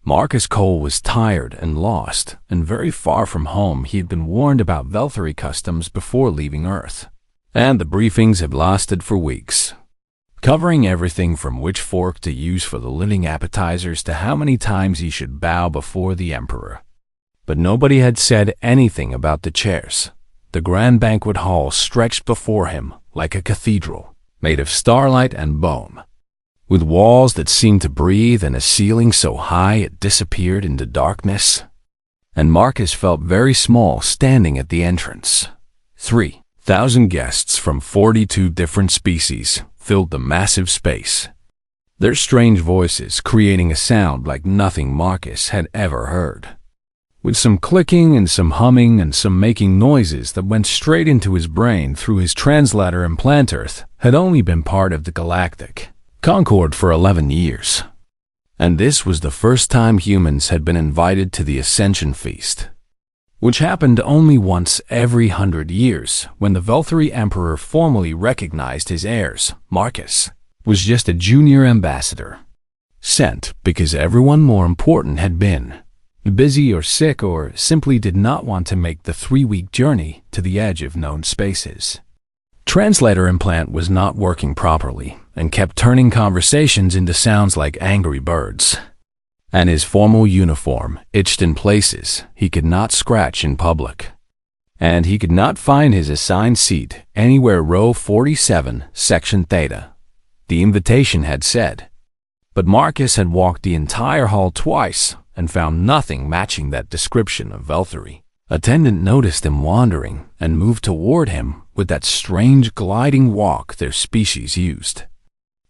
Marcus Cole was tired and lost, and very far from home. He had been warned about Velthary customs before leaving Earth, and the briefings had lasted for weeks, covering everything from which fork to use for the living appetizers to how many times he should bow before the Emperor. But nobody had said anything about the chairs. The grand banquet hall stretched before him like a cathedral, made of starlight and bone, with walls that seemed to breathe and a ceiling so high it disappeared into darkness. And Marcus felt very small standing at the entrance. 3,000 guests from 42 different species filled the massive space, their strange voices creating a sound like nothing Marcus had ever heard, with some clicking and some humming and some making noises that went straight into his brain through his translator implanter. Had only been part of the Galactic Concord for 11 years, and this was the first time humans had been invited to the Ascension Feast, which happened only once every 100 years when the Velthary Emperor formally recognized his heirs. Marcus was just a junior ambassador, sent because everyone more important had been busy or sick or simply did not want to make the 3-week journey to the edge of known spaces. Translator implant was not working properly and kept turning conversations into sounds like angry birds. And his formal uniform itched in places he could not scratch in public. And he could not find his assigned seat anywhere row 47, section theta, the invitation had said. But Marcus had walked the entire hall twice and found nothing matching that description of Velthary. Attendant noticed him wandering and moved toward him with that strange gliding walk their species used.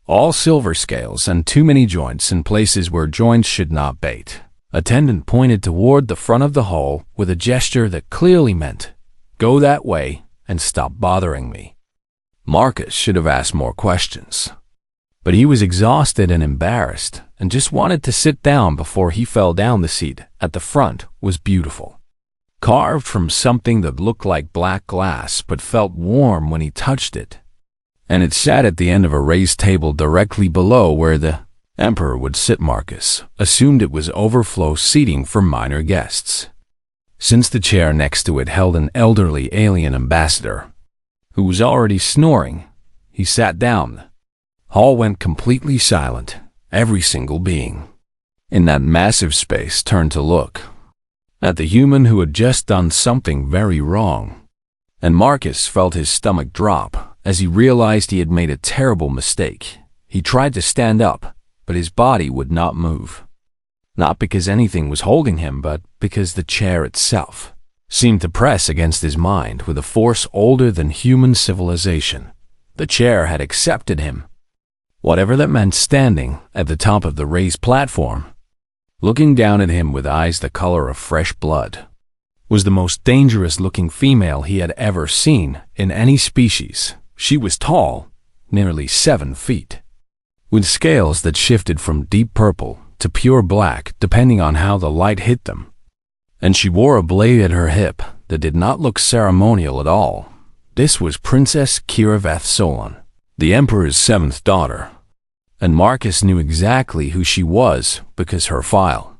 All silver scales and too many joints in places where joints should not bait. Attendant pointed toward the front of the hall with a gesture that clearly meant, "Go that way and stop bothering me." Marcus should have asked more questions, but he was exhausted and embarrassed and just wanted to sit down before he fell down. The seat at the front was beautiful, carved from something that looked like black glass but felt warm when he touched it. And it sat at the end of a raised table directly below where the Emperor would sit. Marcus assumed it was overflow seating for minor guests, since the chair next to it held an elderly alien ambassador who was already snoring. He sat down. Hall went completely silent. Every single being in that massive space turned to look at the human who had just done something very wrong. And Marcus felt his stomach drop as he realized he had made a terrible mistake. He tried to stand up, but his body would not move. Not because anything was holding him, but because the chair itself seemed to press against his mind with a force older than human civilization. The chair had accepted him, whatever that meant. Standing at the top of the raised platform, looking down at him with eyes the color of fresh blood, was the most dangerous-looking female he had ever seen in any species. She was tall, nearly 7 feet, with scales that shifted from deep purple to pure black depending on how the light hit them. And she wore a blade at her hip that did not look ceremonial at all. This was Princess Kiraveth Solon, the Emperor's 7th daughter, and Marcus knew exactly who she was because her file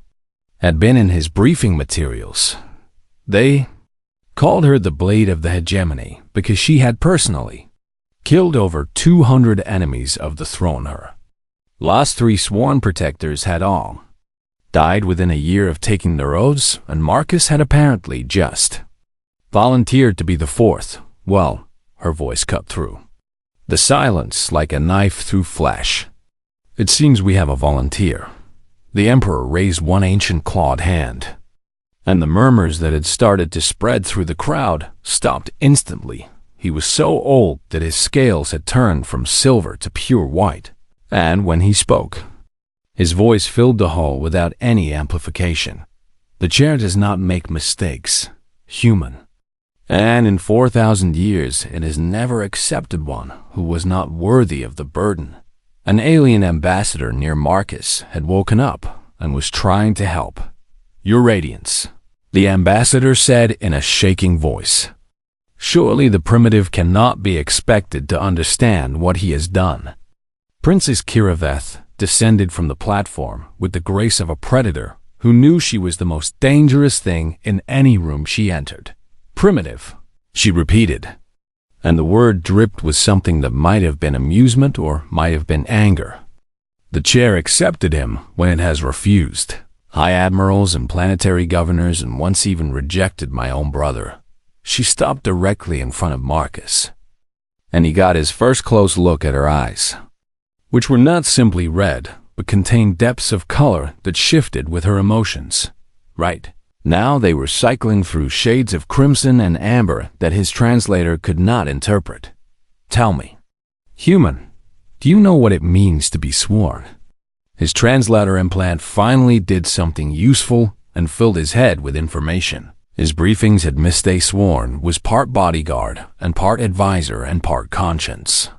had been in his briefing materials. They called her the Blade of the Hegemony because she had personally killed over 200 enemies of the throne. Her last 3 sworn protectors had all died within a year of taking their oaths, and Marcus had apparently just volunteered to be the 4th. Well, her voice cut through the silence like a knife through flesh. "It seems we have a volunteer." The Emperor raised one ancient clawed hand, and the murmurs that had started to spread through the crowd stopped instantly. He was so old that his scales had turned from silver to pure white, and when he spoke, his voice filled the hall without any amplification. "The chair does not make mistakes, human. And in 4,000 years it has never accepted one who was not worthy of the burden." An alien ambassador near Marcus had woken up and was trying to help. "Your Radiance," the ambassador said in a shaking voice. "Surely the primitive cannot be expected to understand what he has done." Princess Kiraveth descended from the platform with the grace of a predator who knew she was the most dangerous thing in any room she entered. Primitive, she repeated, and the word dripped with something that might have been amusement or might have been anger. The chair accepted him when it has refused. High admirals and planetary governors, and once even rejected my own brother. She stopped directly in front of Marcus, and he got his first close look at her eyes, which were not simply red, but contained depths of color that shifted with her emotions. Right now they were cycling through shades of crimson and amber that his translator could not interpret. Tell me, human, do you know what it means to be sworn? His translator implant finally did something useful and filled his head with information. His briefings had missed a sworn was part bodyguard and part advisor and part conscience.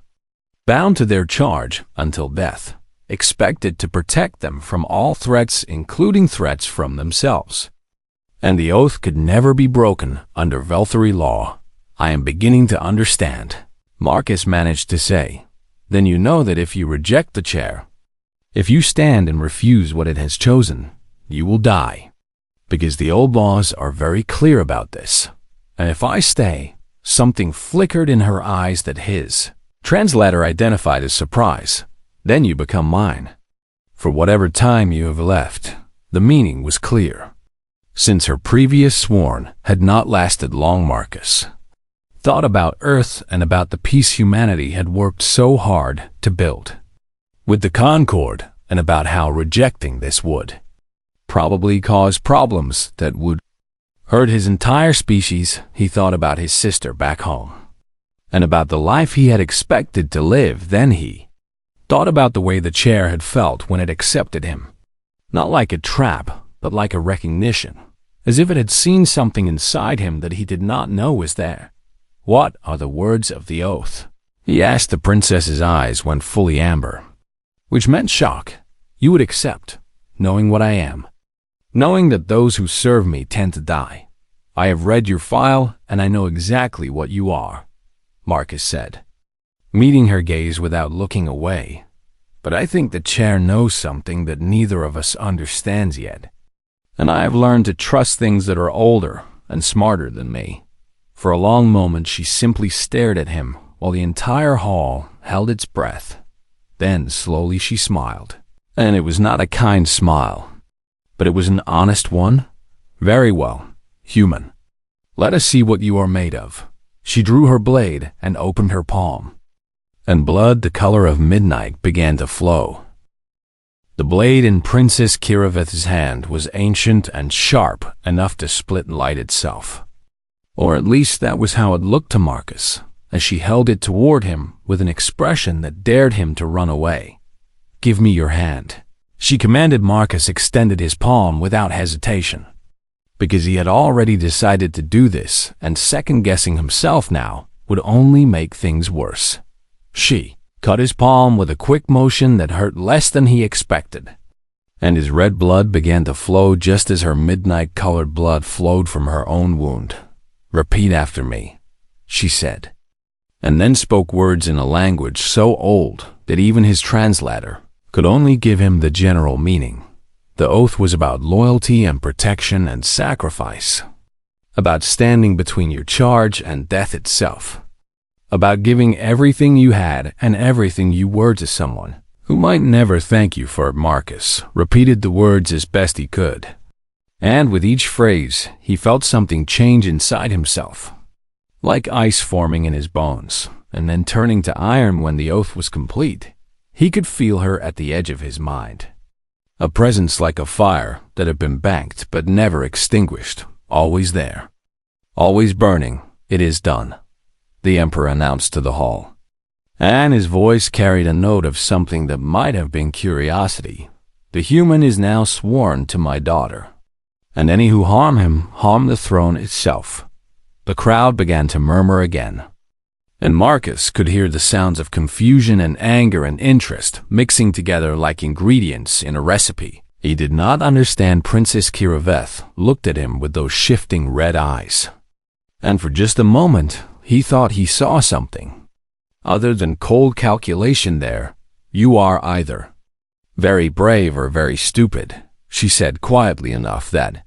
Bound to their charge until death, expected to protect them from all threats, including threats from themselves. And the oath could never be broken under Velthari law. I am beginning to understand, Marcus managed to say. Then you know that if you reject the chair, if you stand and refuse what it has chosen, you will die. Because the old laws are very clear about this. And if I stay, something flickered in her eyes that his translator identified as surprise. Then you become mine. For whatever time you have left, the meaning was clear. Since her previous sworn had not lasted long, Marcus thought about Earth and about the peace humanity had worked so hard to build with the Concord, and about how rejecting this would probably cause problems that would hurt his entire species. He thought about his sister back home and about the life he had expected to live. Then he thought about the way the chair had felt when it accepted him, not like a trap, but like a recognition, as if it had seen something inside him that he did not know was there. What are the words of the oath? He asked. The princess's eyes went fully amber, which meant shock. You would accept, knowing what I am, knowing that those who serve me tend to die. I have read your file, and I know exactly what you are, Marcus said, meeting her gaze without looking away. But I think the chair knows something that neither of us understands yet. And I have learned to trust things that are older and smarter than me. For a long moment she simply stared at him while the entire hall held its breath. Then slowly she smiled. And it was not a kind smile, but it was an honest one. Very well, human. Let us see what you are made of. She drew her blade and opened her palm, and blood the color of midnight began to flow. The blade in Princess Kiraveth's hand was ancient and sharp enough to split light itself. Or at least that was how it looked to Marcus, as she held it toward him with an expression that dared him to run away. Give me your hand, she commanded. Marcus extended his palm without hesitation, because he had already decided to do this, and second-guessing himself now would only make things worse. She cut his palm with a quick motion that hurt less than he expected, and his red blood began to flow just as her midnight-colored blood flowed from her own wound. Repeat after me, she said, and then spoke words in a language so old that even his translator could only give him the general meaning. The oath was about loyalty and protection and sacrifice, about standing between your charge and death itself, about giving everything you had and everything you were to someone who might never thank you for it. Marcus repeated the words as best he could, and with each phrase he felt something change inside himself, like ice forming in his bones, and then turning to iron. When the oath was complete, he could feel her at the edge of his mind, a presence like a fire that had been banked but never extinguished, always there, always burning. It is done, the Emperor announced to the hall, and his voice carried a note of something that might have been curiosity. The human is now sworn to my daughter, and any who harm him harm the throne itself. The crowd began to murmur again, and Marcus could hear the sounds of confusion and anger and interest mixing together like ingredients in a recipe. He did not understand. Princess Kiraveth looked at him with those shifting red eyes, and for just a moment he thought he saw something other than cold calculation there. You are either very brave or very stupid, she said quietly enough that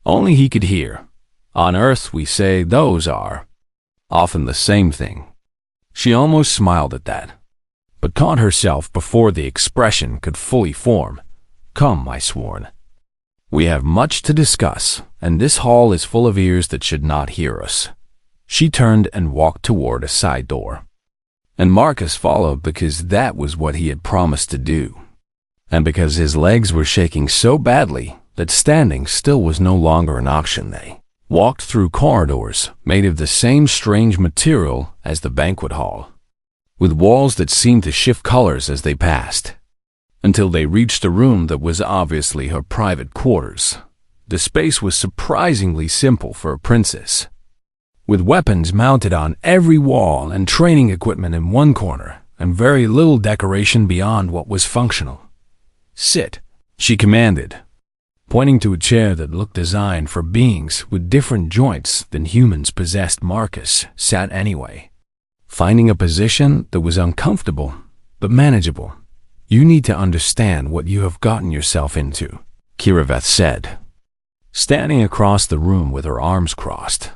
only he could hear. On Earth, we say those are often the same thing. She almost smiled at that, but caught herself before the expression could fully form. Come, I sworn. We have much to discuss, and this hall is full of ears that should not hear us. She turned and walked toward a side door, and Marcus followed because that was what he had promised to do, and because his legs were shaking so badly that standing still was no longer an option. They walked through corridors made of the same strange material as the banquet hall, with walls that seemed to shift colors as they passed, until they reached a room that was obviously her private quarters. The space was surprisingly simple for a princess, with weapons mounted on every wall and training equipment in one corner, and very little decoration beyond what was functional. Sit, she commanded, pointing to a chair that looked designed for beings with different joints than humans possessed. Marcus sat anyway, finding a position that was uncomfortable but manageable. You need to understand what you have gotten yourself into, Kiraveth said, standing across the room with her arms crossed.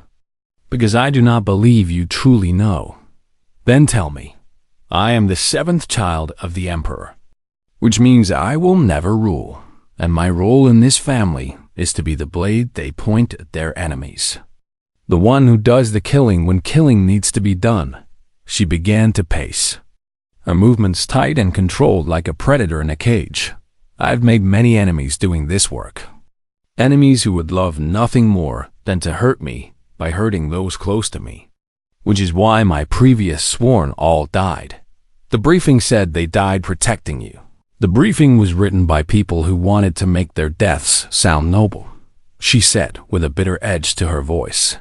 Because I do not believe you truly know. Then tell me. I am the 7th child of the Emperor, which means I will never rule, and my role in this family is to be the blade they point at their enemies. The one who does the killing when killing needs to be done. She began to pace, her movements tight and controlled like a predator in a cage. I've made many enemies doing this work. Enemies who would love nothing more than to hurt me by hurting those close to me, which is why my previous sworn all died. The briefing said they died protecting you. The briefing was written by people who wanted to make their deaths sound noble, she said with a bitter edge to her voice.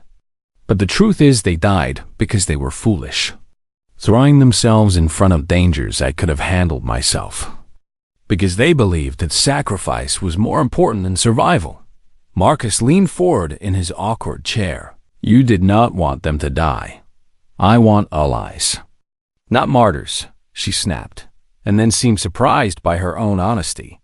But the truth is they died because they were foolish, throwing themselves in front of dangers I could have handled myself, because they believed that sacrifice was more important than survival. Marcus leaned forward in his awkward chair. You did not want them to die. I want allies, not martyrs, she snapped, and then seemed surprised by her own honesty.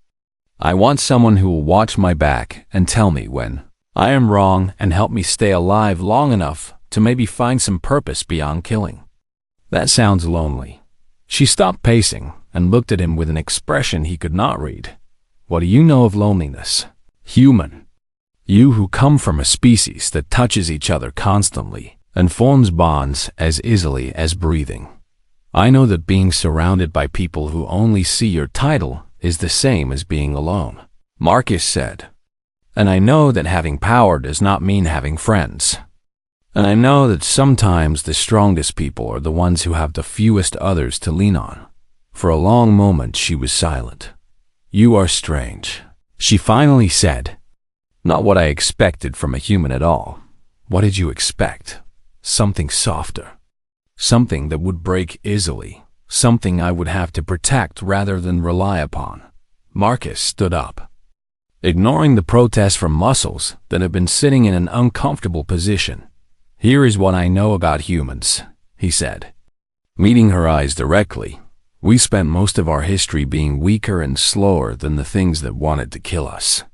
I want someone who will watch my back and tell me when I am wrong and help me stay alive long enough to maybe find some purpose beyond killing. That sounds lonely. She stopped pacing and looked at him with an expression he could not read. What do you know of loneliness? Human. You who come from a species that touches each other constantly and forms bonds as easily as breathing. I know that being surrounded by people who only see your title is the same as being alone, Marcus said. And I know that having power does not mean having friends. And I know that sometimes the strongest people are the ones who have the fewest others to lean on. For a long moment she was silent. You are strange, she finally said. Not what I expected from a human at all. What did you expect? Something softer. Something that would break easily. Something I would have to protect rather than rely upon. Marcus stood up, ignoring the protest from muscles that had been sitting in an uncomfortable position. Here is what I know about humans, he said, meeting her eyes directly. We spent most of our history being weaker and slower than the things that wanted to kill us.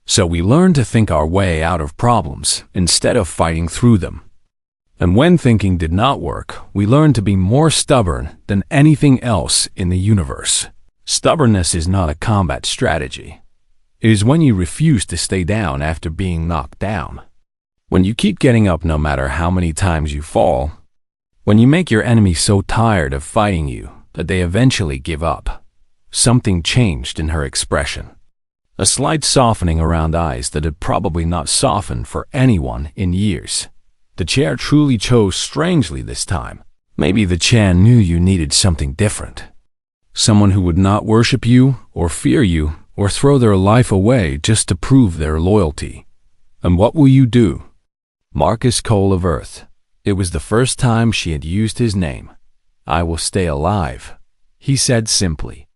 So we learned to think our way out of problems instead of fighting through them. And when thinking did not work, we learned to be more stubborn than anything else in the universe. Stubbornness is not a combat strategy. It is when you refuse to stay down after being knocked down. When you keep getting up no matter how many times you fall. When you make your enemy so tired of fighting you that they eventually give up. Something changed in her expression. A slight softening around eyes that had probably not softened for anyone in years. The chair truly chose strangely this time. Maybe the Chan knew you needed something different. Someone who would not worship you or fear you or throw their life away just to prove their loyalty. And what will you do? Marcus Cole of Earth. It was the first time she had used his name. I will stay alive, he said simply.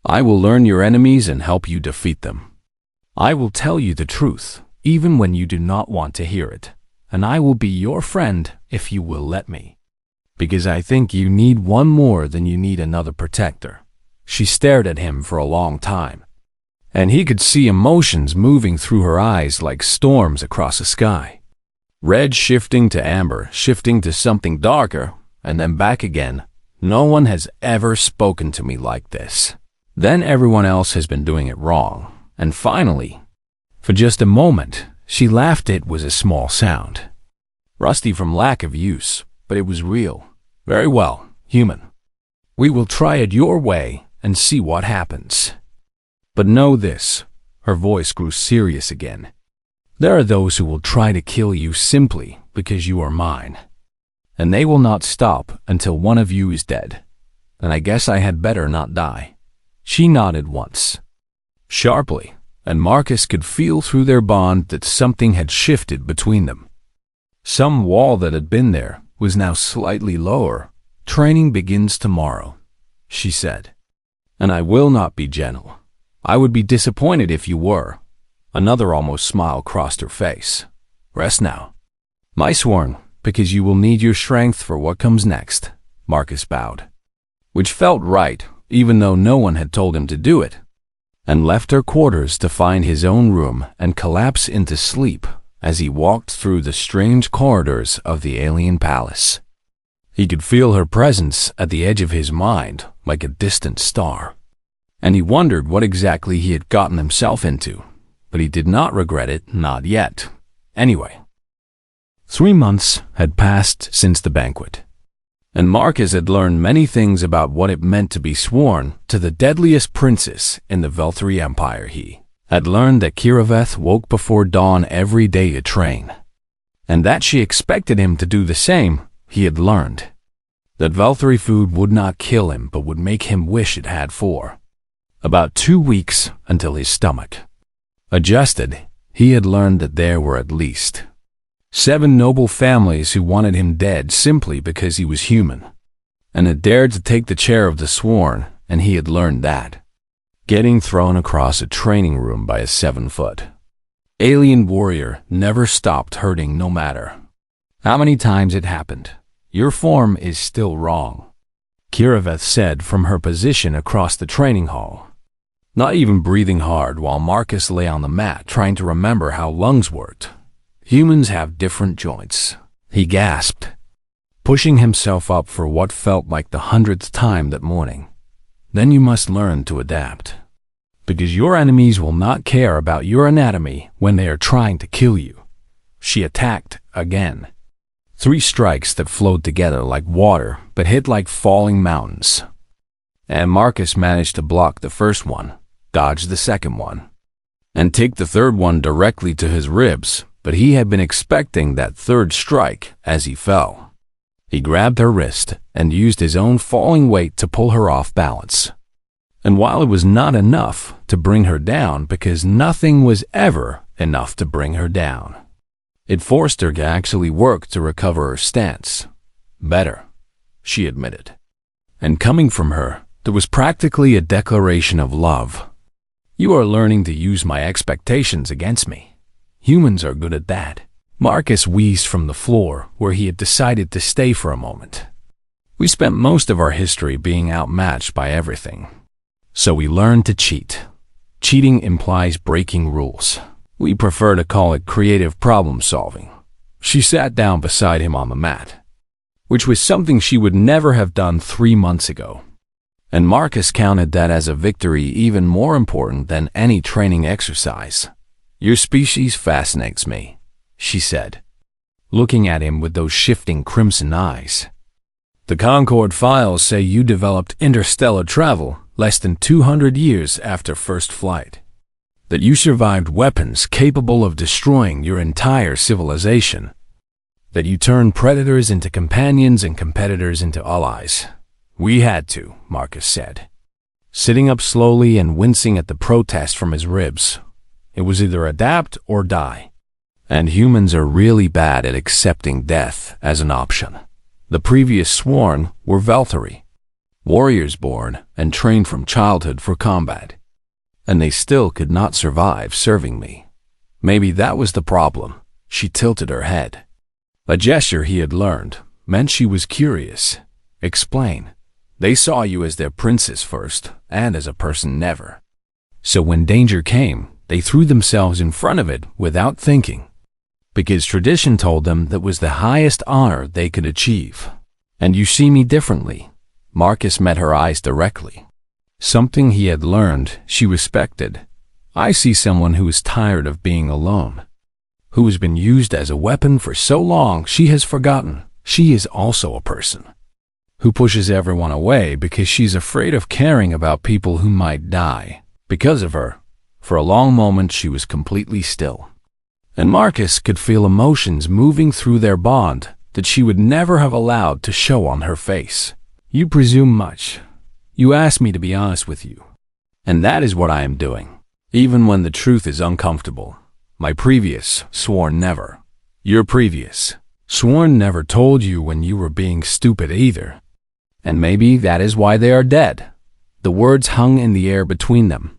I will learn your enemies and help you defeat them. I will tell you the truth, even when you do not want to hear it. And I will be your friend if you will let me. Because I think you need one more than you need another protector. She stared at him for a long time. and he could see emotions moving through her eyes like storms across the sky. Red shifting to amber, shifting to something darker, and then back again. No one has ever spoken to me like this. Then everyone else has been doing it wrong. And finally, for just a moment, she laughed. It was a small sound. Rusty from lack of use, but it was real. Very well, human. We will try it your way and see what happens. But know this, her voice grew serious again. There are those who will try to kill you simply because you are mine. And they will not stop until one of you is dead. And I guess I had better not die. She nodded once, sharply, and Marcus could feel through their bond that something had shifted between them. Some wall that had been there was now slightly lower. Training begins tomorrow, she said. And I will not be gentle. I would be disappointed if you were. Another almost smile crossed her face. Rest now. My sworn, because you will need your strength for what comes next, Marcus bowed. Which felt right, even though no one had told him to do it, and left her quarters to find his own room and collapse into sleep as he walked through the strange corridors of the alien palace. He could feel her presence at the edge of his mind like a distant star, and he wondered what exactly he had gotten himself into, but he did not regret it, not yet. Anyway, 3 months had passed since the banquet, and Marcus had learned many things about what it meant to be sworn to the deadliest princess in the Velthari Empire. He had learned that Kiraveth woke before dawn every day to train, and that she expected him to do the same. He had learned that Velthari food would not kill him but would make him wish it had for about 2 weeks until his stomach adjusted. He had learned that there were at least 7 noble families who wanted him dead simply because he was human, and had dared to take the chair of the sworn, and he had learned that getting thrown across a training room by a 7-foot alien warrior never stopped hurting no matter how many times it happened. Your form is still wrong, Kiraveth said from her position across the training hall, not even breathing hard while Marcus lay on the mat trying to remember how lungs worked. Humans have different joints, he gasped, pushing himself up for what felt like the 100th time that morning. Then you must learn to adapt, because your enemies will not care about your anatomy when they are trying to kill you. She attacked again. 3 strikes that flowed together like water but hit like falling mountains. And Marcus managed to block the first one, dodge the second one, and take the third one directly to his ribs, but he had been expecting that third strike as he fell. He grabbed her wrist and used his own falling weight to pull her off balance. And while it was not enough to bring her down, because nothing was ever enough to bring her down, it forced her to actually work to recover her stance. Better, she admitted. And coming from her, there was practically a declaration of love. You are learning to use my expectations against me. Humans are good at that. Marcus wheezed from the floor where he had decided to stay for a moment. We spent most of our history being outmatched by everything. So we learned to cheat. Cheating implies breaking rules. We prefer to call it creative problem solving. She sat down beside him on the mat, which was something she would never have done 3 months ago. And Marcus counted that as a victory even more important than any training exercise. Your species fascinates me, she said, looking at him with those shifting crimson eyes. The Concord files say you developed interstellar travel less than 200 years after first flight. That you survived weapons capable of destroying your entire civilization. That you turned predators into companions and competitors into allies. We had to, Marcus said, sitting up slowly and wincing at the protest from his ribs. It was either adapt or die. And humans are really bad at accepting death as an option. The previous sworn were Velthari, warriors born and trained from childhood for combat. And they still could not survive serving me. Maybe that was the problem. She tilted her head. A gesture he had learned meant she was curious. Explain. They saw you as their princess first, and as a person never. So when danger came, they threw themselves in front of it without thinking, because tradition told them that was the highest honor they could achieve. And you see me differently. Marcus met her eyes directly. Something he had learned she respected. I see someone who is tired of being alone, who has been used as a weapon for so long she has forgotten she is also a person, who pushes everyone away because she's afraid of caring about people who might die because of her. For a long moment she was completely still, and Marcus could feel emotions moving through their bond that she would never have allowed to show on her face. You presume much. You ask me to be honest with you, and that is what I am doing, even when the truth is uncomfortable. My previous sworn never. Your previous sworn never told you when you were being stupid either. And maybe that is why they are dead. The words hung in the air between them,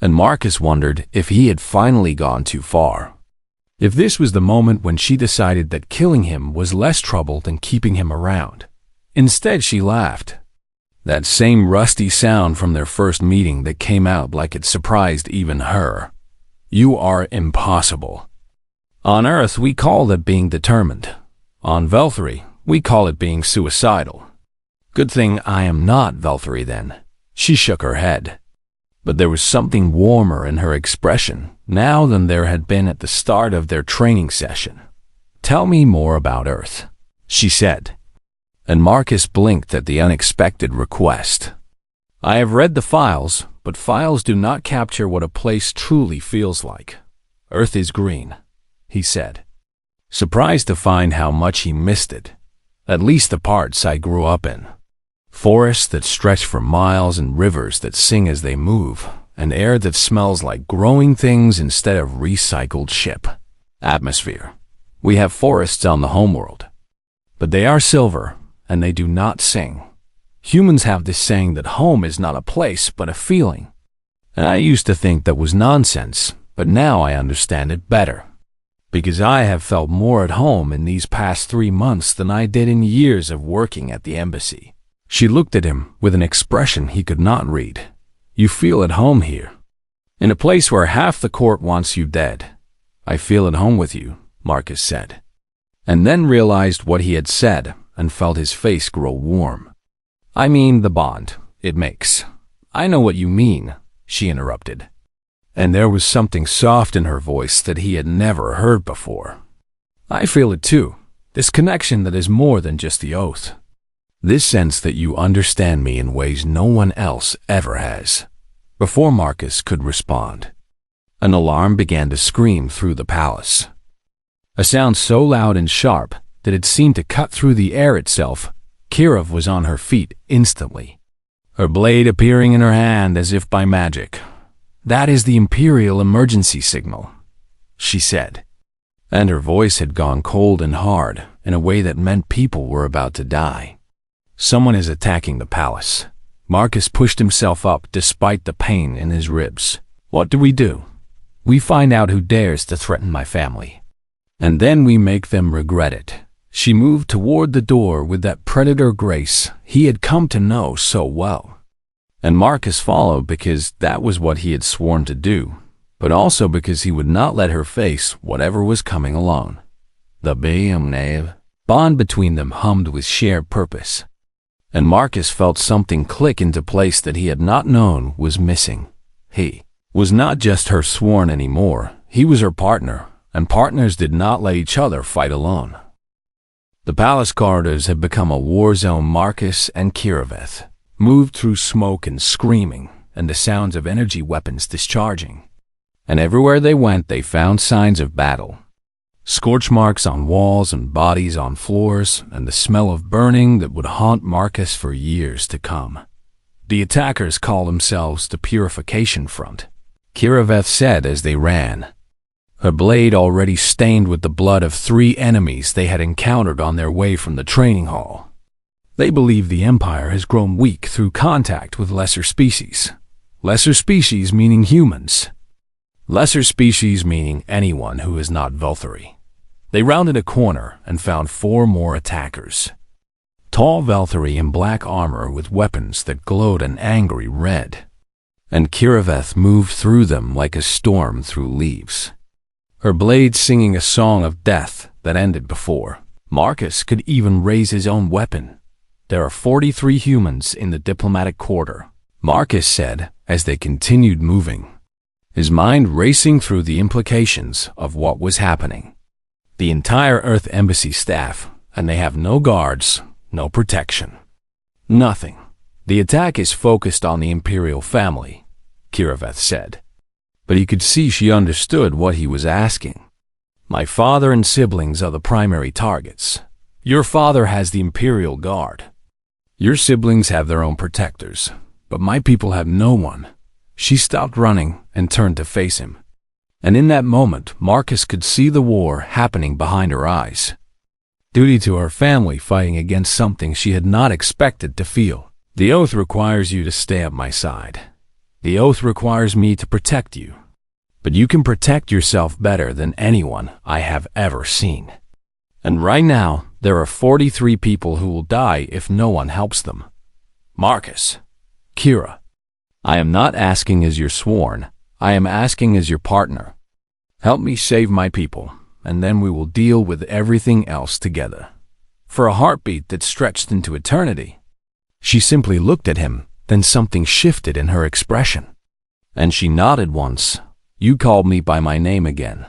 and Marcus wondered if he had finally gone too far. If this was the moment when she decided that killing him was less trouble than keeping him around. Instead, she laughed. That same rusty sound from their first meeting that came out like it surprised even her. You are impossible. On Earth, we call that being determined. On Velthury, we call it being suicidal. Good thing I am not Velthury then. She shook her head. But there was something warmer in her expression now than there had been at the start of their training session. Tell me more about Earth, she said. And Marcus blinked at the unexpected request. I have read the files, but files do not capture what a place truly feels like. Earth is green, he said, surprised to find how much he missed it, at least the parts I grew up in. Forests that stretch for miles and rivers that sing as they move, and air that smells like growing things instead of recycled ship. Atmosphere. We have forests on the homeworld, but they are silver, and they do not sing. Humans have this saying that home is not a place but a feeling. And I used to think that was nonsense, but now I understand it better. Because I have felt more at home in these past 3 months than I did in years of working at the embassy. She looked at him with an expression he could not read. You feel at home here, in a place where half the court wants you dead. I feel at home with you, Marcus said, and then realized what he had said and felt his face grow warm. I mean the bond it makes. I know what you mean, she interrupted. And there was something soft in her voice that he had never heard before. I feel it too, this connection that is more than just the oath. This sense that you understand me in ways no one else ever has. Before Marcus could respond, an alarm began to scream through the palace. A sound so loud and sharp that it seemed to cut through the air itself. Kirov was on her feet instantly, her blade appearing in her hand as if by magic. That is the Imperial emergency signal, she said, and her voice had gone cold and hard in a way that meant people were about to die. Someone is attacking the palace. Marcus pushed himself up despite the pain in his ribs. What do? We find out who dares to threaten my family, and then we make them regret it. She moved toward the door with that predator grace he had come to know so well. And Marcus followed because that was what he had sworn to do, but also because he would not let her face whatever was coming along. The bond between them hummed with shared purpose, and Marcus felt something click into place that he had not known was missing. He was not just her sworn anymore, he was her partner, and partners did not let each other fight alone. The palace corridors had become a war zone. Marcus and Kirov moved through smoke and screaming and the sounds of energy weapons discharging. And everywhere they went, they found signs of battle. Scorch marks on walls and bodies on floors, and the smell of burning that would haunt Marcus for years to come. The attackers called themselves the Purification Front, Kirov said as they ran, her blade already stained with the blood of 3 enemies they had encountered on their way from the training hall. They believe the Empire has grown weak through contact with lesser species. Lesser species meaning humans. Lesser species meaning anyone who is not Velthury. They rounded a corner and found 4 more attackers. Tall Velthury in black armor with weapons that glowed an angry red. and Kiraveth moved through them like a storm through leaves, her blade singing a song of death that ended before Marcus could even raise his own weapon. "There are 43 humans in the diplomatic quarter," Marcus said as they continued moving, his mind racing through the implications of what was happening. "The entire Earth Embassy staff, and they have no guards, no protection. Nothing. The attack is focused on the Imperial family," Kiraveth said. But he could see she understood what he was asking. "My father and siblings are the primary targets. Your father has the Imperial Guard. Your siblings have their own protectors, but my people have no one." She stopped running and turned to face him. And in that moment, Marcus could see the war happening behind her eyes. Duty to her family fighting against something she had not expected to feel. "The oath requires you to stay at my side. The oath requires me to protect you. But you can protect yourself better than anyone I have ever seen. And right now, there are 43 people who will die if no one helps them. Marcus, Kira, I am not asking as your sworn, I am asking as your partner. Help me save my people, and then we will deal with everything else together." For a heartbeat that stretched into eternity, she simply looked at him, then something shifted in her expression. And she nodded once. "You called me by my name again.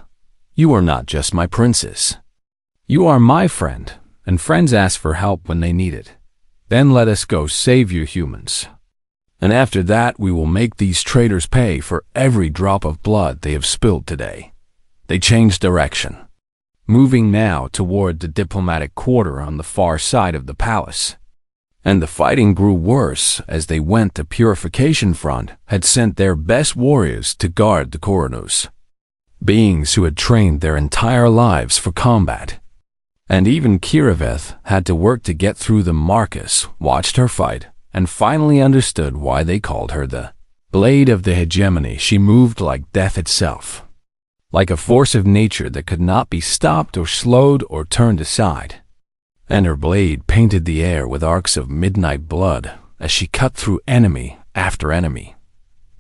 You are not just my princess. You are my friend, and friends ask for help when they need it. Then let us go save your humans. And after that we will make these traitors pay for every drop of blood they have spilled today." They changed direction, moving now toward the diplomatic quarter on the far side of the palace. And the fighting grew worse as they went. The Purification Front had sent their best warriors to guard the corridors, beings who had trained their entire lives for combat. And even Kiraveth had to work to get through them. Marcus watched her fight and finally understood why they called her the Blade of the Hegemony. She moved like death itself, like a force of nature that could not be stopped or slowed or turned aside. And her blade painted the air with arcs of midnight blood as she cut through enemy after enemy.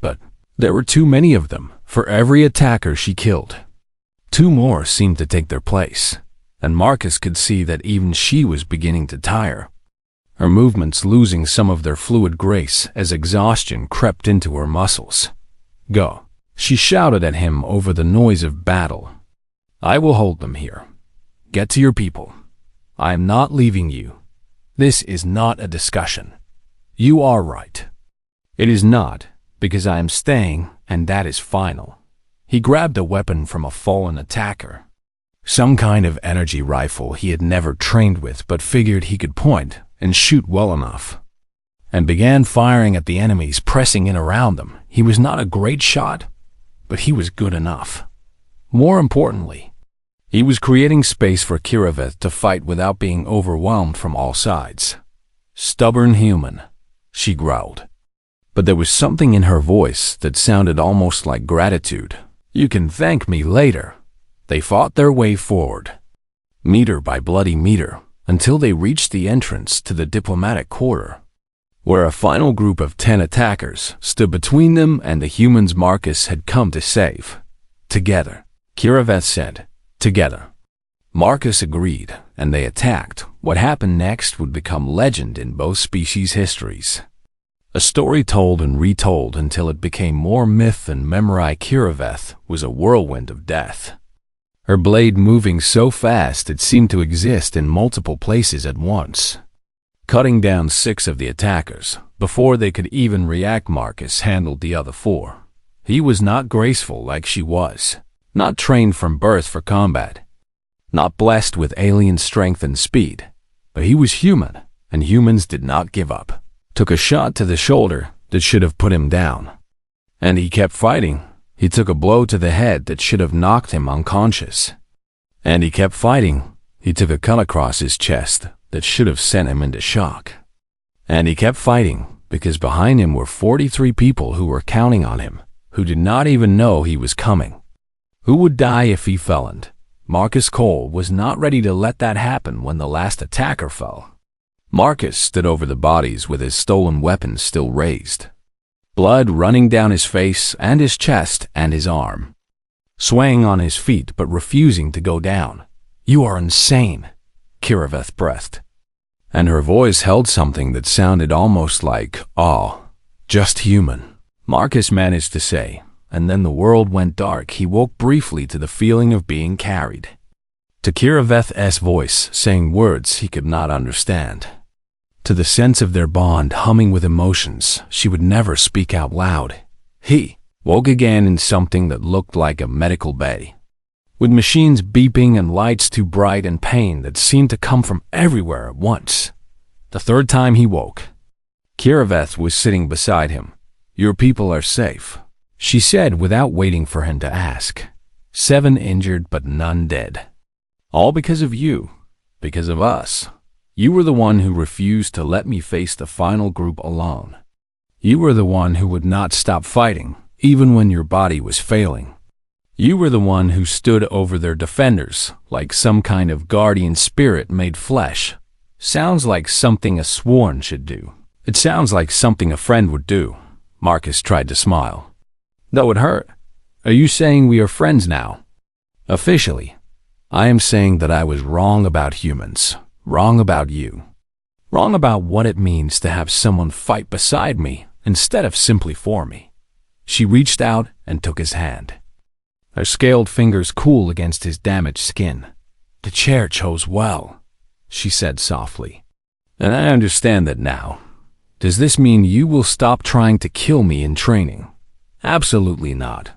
But there were too many of them for every attacker she killed. 2 more seemed to take their place, and Marcus could see that even she was beginning to tire, her movements losing some of their fluid grace as exhaustion crept into her muscles. "Go," she shouted at him over the noise of battle. "I will hold them here. Get to your people. I am not leaving you. This is not a discussion. You are right. It is not, because I am staying, and that is final." He grabbed a weapon from a fallen attacker, some kind of energy rifle he had never trained with but figured he could point and shoot well enough, and began firing at the enemies pressing in around them. He was not a great shot, but he was good enough. More importantly, he was creating space for Kiraveth to fight without being overwhelmed from all sides. "Stubborn human," she growled. But there was something in her voice that sounded almost like gratitude. "You can thank me later." They fought their way forward, meter by bloody meter, until they reached the entrance to the diplomatic quarter, where a final group of 10 attackers stood between them and the humans Marcus had come to save. "Together," Kiraveth said. "Together." Marcus agreed, and they attacked. What happened next would become legend in both species' histories. A story told and retold until it became more myth than memory. Kiraveth was a whirlwind of death, her blade moving so fast it seemed to exist in multiple places at once, cutting down 6 of the attackers. Before they could even react, Marcus handled the other 4. He was not graceful like she was, not trained from birth for combat, not blessed with alien strength and speed, but he was human, and humans did not give up. Took a shot to the shoulder that should have put him down, and he kept fighting. He took a blow to the head that should have knocked him unconscious, and he kept fighting. He took a cut across his chest that should have sent him into shock, and he kept fighting because behind him were 43 people who were counting on him, who did not even know he was coming, who would die if he fell. And Marcus Cole was not ready to let that happen when the last attacker fell. Marcus stood over the bodies with his stolen weapons still raised, blood running down his face and his chest and his arm. Swaying on his feet but refusing to go down. "You are insane," Kiraveth breathed. And her voice held something that sounded almost like, "Oh, just human," Marcus managed to say, and then the world went dark. He woke briefly to the feeling of being carried. To Kiraveth's voice saying words he could not understand. To the sense of their bond humming with emotions she would never speak out loud. He woke again in something that looked like a medical bay, with machines beeping and lights too bright and pain that seemed to come from everywhere at once. The third time he woke, Kiraveth was sitting beside him. "Your people are safe," she said without waiting for him to ask. "7 injured but none dead. All because of you, because of us. You were the one who refused to let me face the final group alone. You were the one who would not stop fighting, even when your body was failing. You were the one who stood over their defenders, like some kind of guardian spirit made flesh. Sounds like something a sworn should do. It sounds like something a friend would do." Marcus tried to smile. "Though it hurt. Are you saying we are friends now?" "Officially, I am saying that I was wrong about humans, wrong about you, wrong about what it means to have someone fight beside me instead of simply for me." She reached out and took his hand. Her scaled fingers cool against his damaged skin. "The chair chose well," she said softly. "And I understand that now. Does this mean you will stop trying to kill me in training?" "Absolutely not.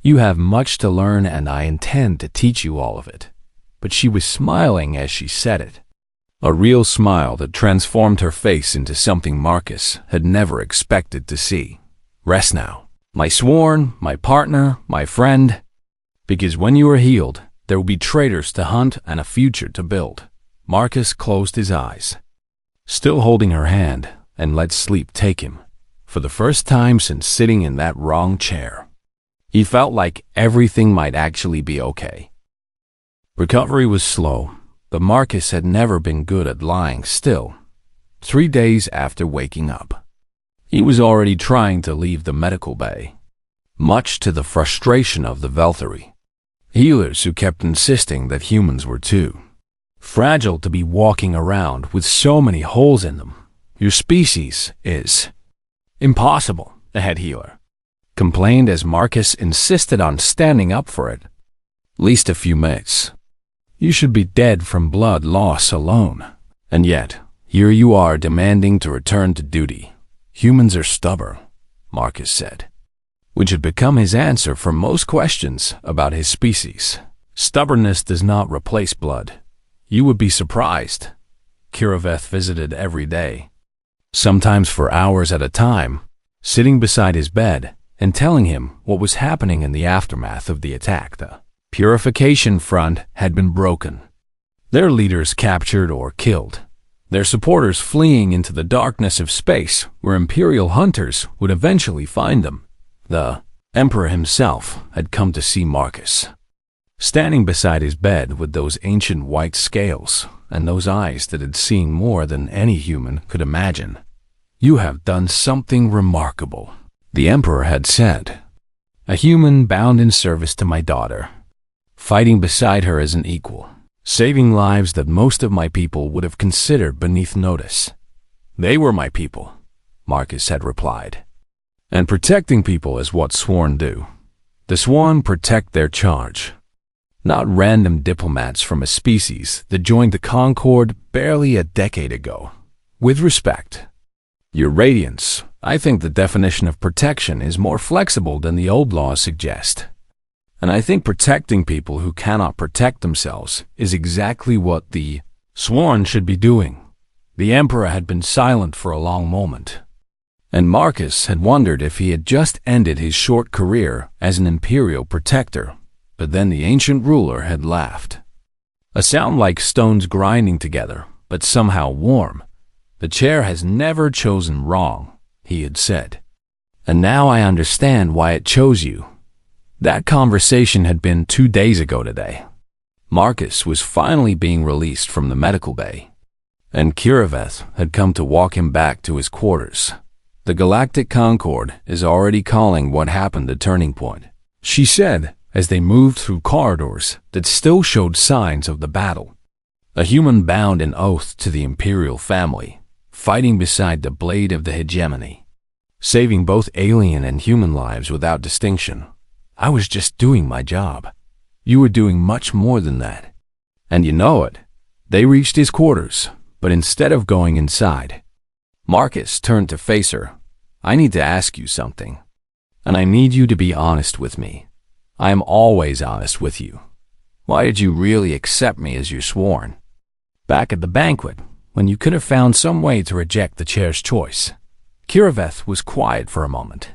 You have much to learn and I intend to teach you all of it." But she was smiling as she said it. A real smile that transformed her face into something Marcus had never expected to see. "Rest now. My sworn, my partner, my friend. Because when you are healed, there will be traitors to hunt and a future to build." Marcus closed his eyes, still holding her hand, and let sleep take him. For the first time since sitting in that wrong chair, he felt like everything might actually be okay. Recovery was slow, but Marcus had never been good at lying still. 3 days after waking up, he was already trying to leave the medical bay, much to the frustration of the Velthari healers who kept insisting that humans were too fragile to be walking around with so many holes in them. "Your species is impossible," the head healer complained as Marcus insisted on standing up for it. "Least a few mates. You should be dead from blood loss alone. And yet, here you are demanding to return to duty. Humans are stubborn," Marcus said, which had become his answer for most questions about his species. "Stubbornness does not replace blood. You would be surprised." Kiraveth visited every day, sometimes for hours at a time, sitting beside his bed and telling him what was happening in the aftermath of the attack. The purification front had been broken, their leaders captured or killed, their supporters fleeing into the darkness of space where Imperial hunters would eventually find them. The Emperor himself had come to see Marcus, standing beside his bed with those ancient white scales and those eyes that had seen more than any human could imagine. "You have done something remarkable," the Emperor had said. "A human bound in service to my daughter, fighting beside her as an equal, saving lives that most of my people would have considered beneath notice." "They were my people," Marcus had replied. "And protecting people is what sworn do. The sworn protect their charge, not random diplomats from a species that joined the Concord barely a decade ago. With respect, Your Radiance, I think the definition of protection is more flexible than the old laws suggest. And I think protecting people who cannot protect themselves is exactly what the sworn should be doing." The Emperor had been silent for a long moment, and Marcus had wondered if he had just ended his short career as an imperial protector. But then the ancient ruler had laughed. A sound like stones grinding together, but somehow warm. "The chair has never chosen wrong," he had said. "And now I understand why it chose you." That conversation had been 2 days ago today. Marcus was finally being released from the medical bay, and Kiraveth had come to walk him back to his quarters. The Galactic Concord is already calling what happened a turning point, she said as they moved through corridors that still showed signs of the battle. A human bound in oath to the Imperial family, fighting beside the blade of the hegemony, saving both alien and human lives without distinction. I was just doing my job. You were doing much more than that. And you know it. They reached his quarters, but instead of going inside, Marcus turned to face her. I need to ask you something, and I need you to be honest with me. I am always honest with you. Why did you really accept me as your sworn? Back at the banquet, when you could have found some way to reject the chair's choice, Kiraveth was quiet for a moment,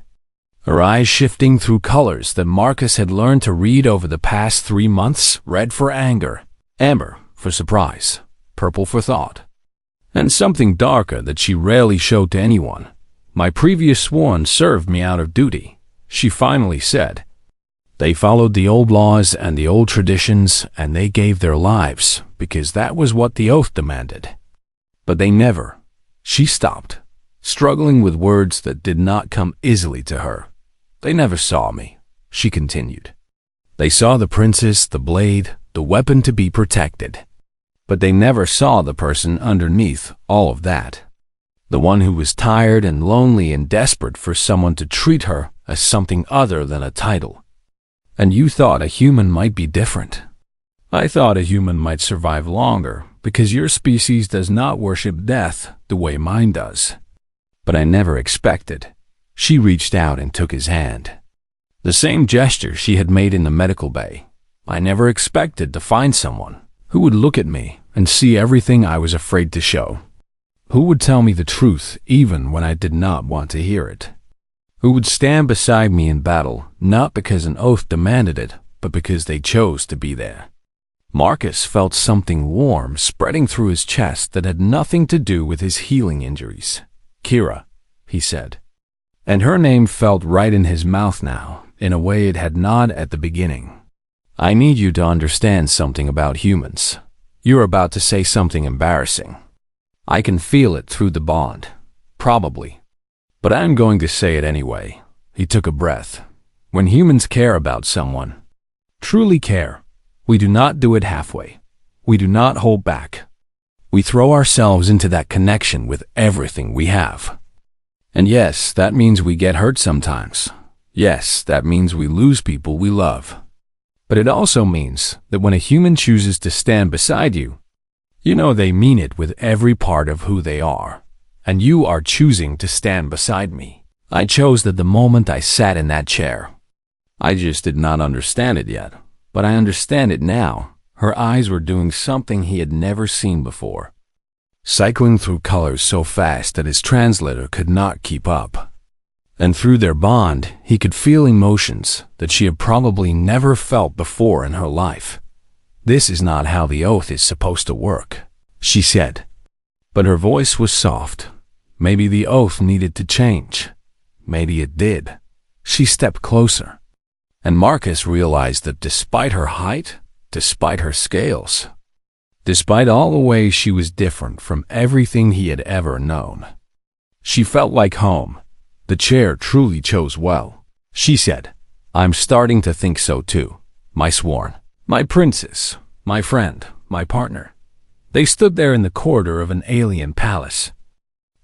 her eyes shifting through colors that Marcus had learned to read over the past 3 months: red for anger, amber for surprise, purple for thought, and something darker that she rarely showed to anyone. My previous sworn served me out of duty, she finally said. They followed the old laws and the old traditions, and they gave their lives because that was what the oath demanded. But they never. She stopped, struggling with words that did not come easily to her. They never saw me, she continued. They saw the princess, the blade, the weapon to be protected. But they never saw the person underneath all of that. The one who was tired and lonely and desperate for someone to treat her as something other than a title. And you thought a human might be different. I thought a human might survive longer because your species does not worship death the way mine does. But I never expected. She reached out and took his hand. The same gesture she had made in the medical bay. I never expected to find someone who would look at me and see everything I was afraid to show. Who would tell me the truth even when I did not want to hear it. Who would stand beside me in battle, not because an oath demanded it, but because they chose to be there. Marcus felt something warm spreading through his chest that had nothing to do with his healing injuries. Kira, he said. And her name felt right in his mouth now, in a way it had not at the beginning. I need you to understand something about humans. You're about to say something embarrassing. I can feel it through the bond. Probably. But I'm going to say it anyway. He took a breath. When humans care about someone, truly care, we do not do it halfway. We do not hold back. We throw ourselves into that connection with everything we have. And yes, that means we get hurt sometimes. Yes, that means we lose people we love. But it also means that when a human chooses to stand beside you, you know they mean it with every part of who they are. And you are choosing to stand beside me. I chose that the moment I sat in that chair. I just did not understand it yet, but I understand it now. Her eyes were doing something he had never seen before, cycling through colors so fast that his translator could not keep up. And through their bond, he could feel emotions that she had probably never felt before in her life. This is not how the oath is supposed to work, she said. But her voice was soft. Maybe the oath needed to change. Maybe it did. She stepped closer. And Marcus realized that despite her height, despite her scales, despite all the ways she was different from everything he had ever known, she felt like home. The chair truly chose well, she said. I'm starting to think so too, my sworn, my princess, my friend, my partner. They stood there in the corridor of an alien palace,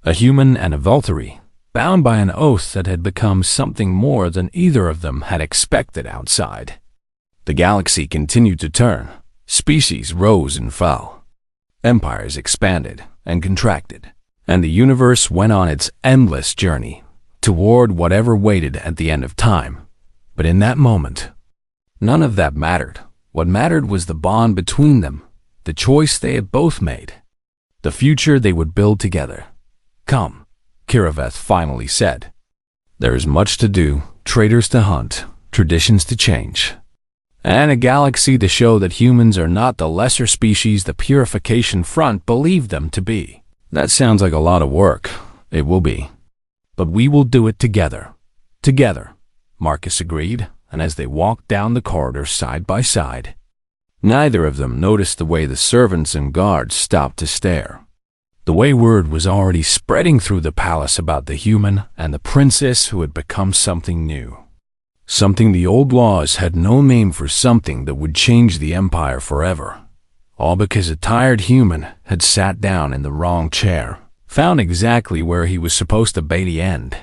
a human and a Valkyrie, bound by an oath that had become something more than either of them had expected outside. The galaxy continued to turn. Species rose and fell. Empires expanded and contracted, and the universe went on its endless journey toward whatever waited at the end of time. But in that moment, none of that mattered. What mattered was the bond between them, the choice they had both made, the future they would build together. Come, Kiraveth finally said. There is much to do, traitors to hunt, traditions to change, and a galaxy to show that humans are not the lesser species the Purification Front believed them to be. That sounds like a lot of work. It will be. But we will do it together. Together, Marcus agreed, and as they walked down the corridor side by side, neither of them noticed the way the servants and guards stopped to stare. The way word was already spreading through the palace about the human and the princess who had become something new. Something the old laws had no name for, something that would change the empire forever. All because a tired human had sat down in the wrong chair, found exactly where he was supposed to be the end,